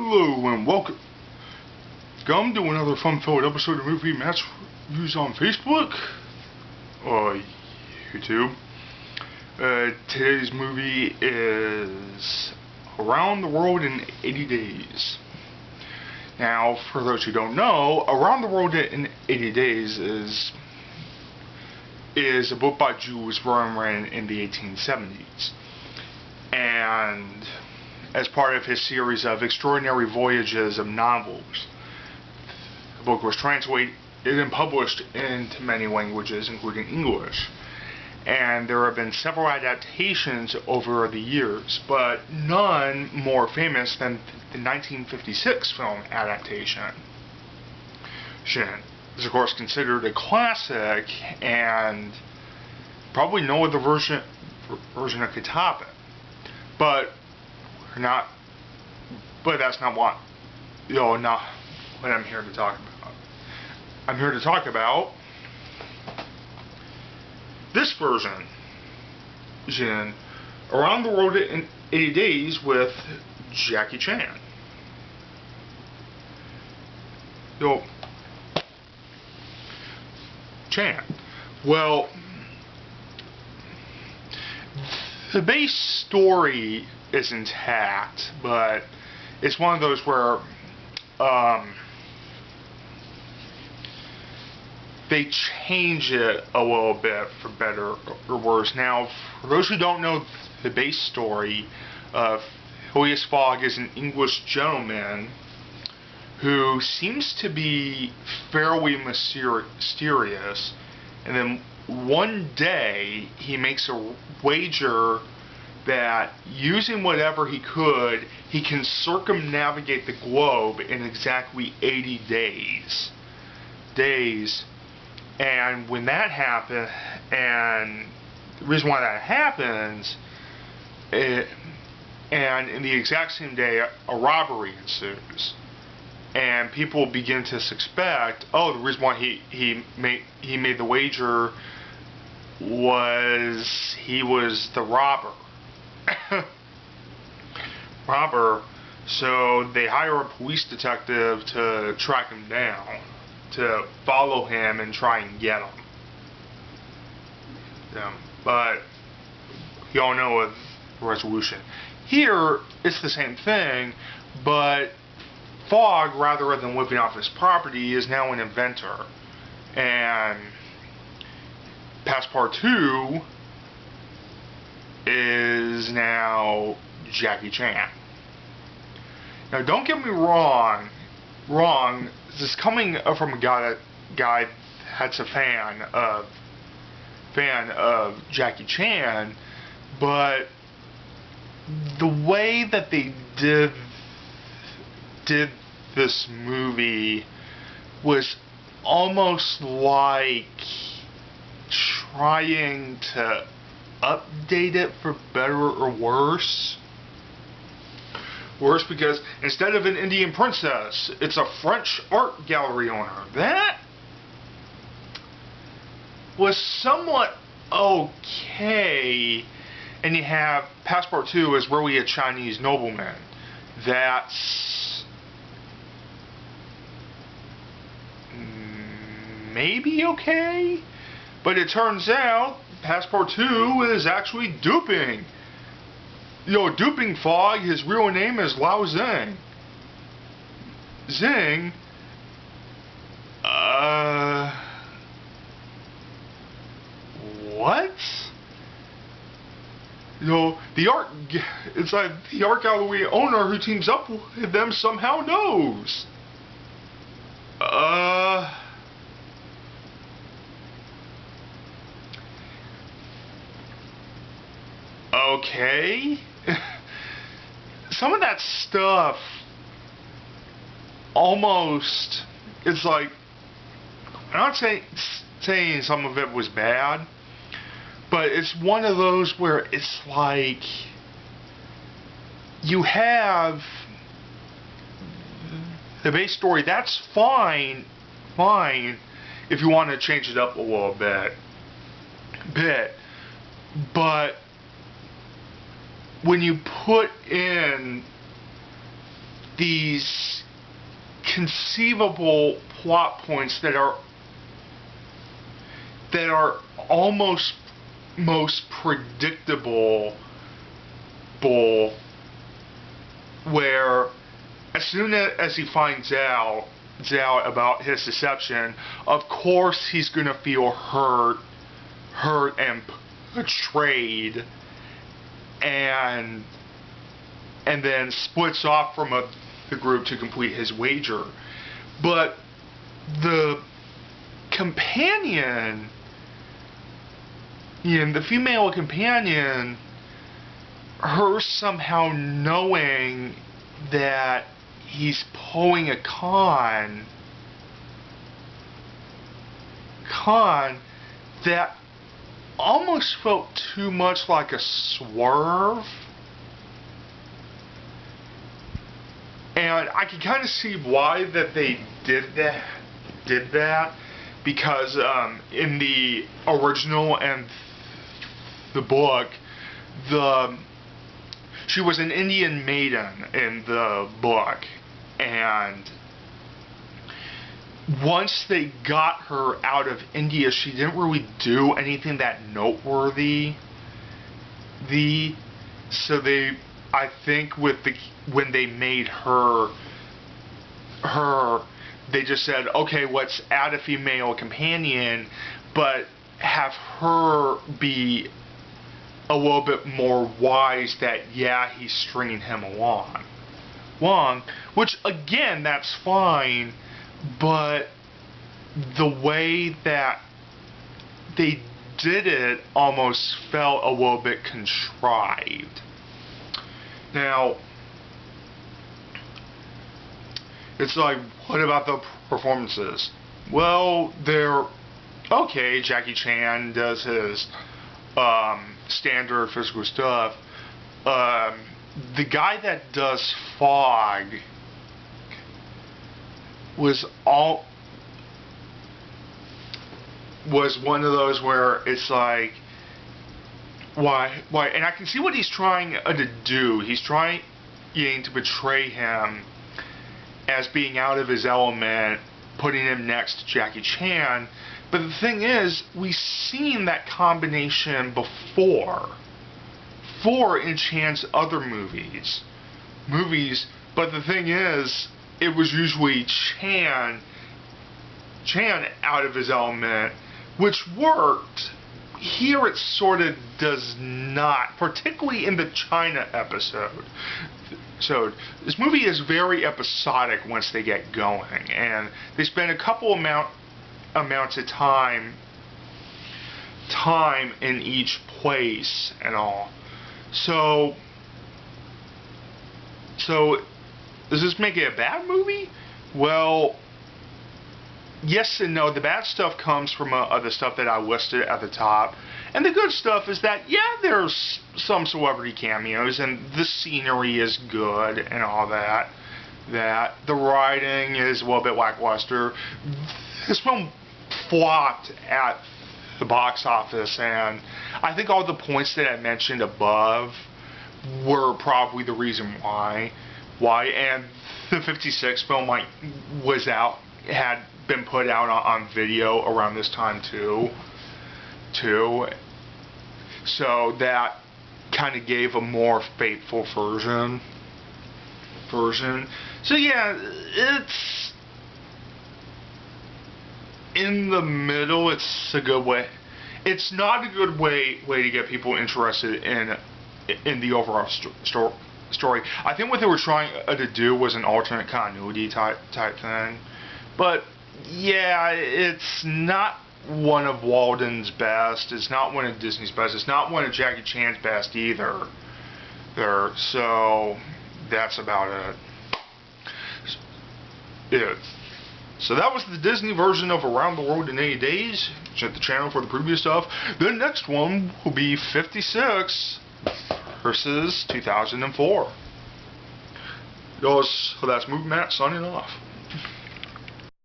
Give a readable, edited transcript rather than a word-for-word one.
Hello and welcome to another fun-filled episode of Movie Match Reviews on Facebook or YouTube. Today's movie is Around the World in 80 Days. Now, for those who don't know, Around the World in 80 Days is a book by Jules Verne in the 1870s. And as part of his series of extraordinary voyages of novels, the book was translated and published into many languages, including English. And there have been several adaptations over the years, but none more famous than the 1956 film adaptation. It's of course considered a classic, and probably no other version could top it. But that's not what I'm here to talk about. I'm here to talk about this version, Around the World in 80 Days with Jackie Chan. Well, the base story is intact, but it's one of those where they change it a little bit for better or worse. Now, for those who don't know the base story, Phileas Fogg is an English gentleman who seems to be fairly mysterious, and then one day he makes a wager that using whatever he could, he can circumnavigate the globe in exactly 80 days. And when that happens, and the reason why that happens, and in the exact same day, a robbery ensues. And people begin to suspect, the reason why he made the wager was he was the robber. So they hire a police detective to track him down, to follow him and try and get him. But you all know the resolution. Here, it's the same thing, but Fogg, rather than living off his property, is now an inventor. And Passepartout is now Jackie Chan. Now, don't get me wrong. This is coming from a guy that's a fan of Jackie Chan, but the way that they did this movie was almost like trying to update it for better or worse. Worse because instead of an Indian princess, it's a French art gallery owner. That was somewhat okay. And you have Passepartout as really a Chinese nobleman. That's maybe okay. But it turns out Passepartout is actually duping. Duping Fogg. His real name is Lao Zing. What? It's like the art gallery owner who teams up with them somehow knows. Okay. Some of that stuff almost, it's like, I'm not saying some of it was bad, but it's one of those where it's like you have the base story. That's fine if you want to change it up a little bit, but when you put in these conceivable plot points that are almost most predictable, where as soon as he finds out about his deception, of course he's gonna feel hurt and betrayed, and then splits off from the group to complete his wager. But the companion, the female companion, her somehow knowing that he's pulling a con that almost felt too much like a swerve. And I can kind of see why that they did that, because in the original and the book, she was an Indian maiden in the book, and once they got her out of India, she didn't really do anything that noteworthy. So I think when they made her, they just said, okay, let's add a female companion, but have her be a little bit more wise that, yeah, he's stringing him along, which, again, that's fine, but the way that they did it almost felt a little bit contrived. Now, it's like, what about the performances? Well, they're okay. Jackie Chan does his standard physical stuff. The guy that does Fog was one of those where it's like, why? And I can see what he's trying to do. He's trying to portray him as being out of his element, putting him next to Jackie Chan. But the thing is, we've seen that combination before in Chan's other movies. But the thing is, it was usually Chan out of his element, which worked. Here it sort of does not, particularly in the China episode. So this movie is very episodic once they get going, and they spend a couple amounts of time in each place and all. So does this make it a bad movie? Well, yes and no. The bad stuff comes from the stuff that I listed at the top. And the good stuff is that, yeah, there's some celebrity cameos, and the scenery is good and all that. The writing is a little bit lackluster. This film flopped at the box office, and I think all the points that I mentioned above were probably the reason why. And the 56 film had been put out on video around this time too. So that kind of gave a more faithful version. So yeah, it's in the middle. It's a good way. It's not a good way to get people interested in the overall story. I think what they were trying to do was an alternate continuity type thing. But yeah, it's not one of Walden's best. It's not one of Disney's best. It's not one of Jackie Chan's best either. So that's about it. So that was the Disney version of Around the World in 80 Days. Check the channel for the previous stuff. The next one will be 56 versus 2004. So that's Movie Matt signing off.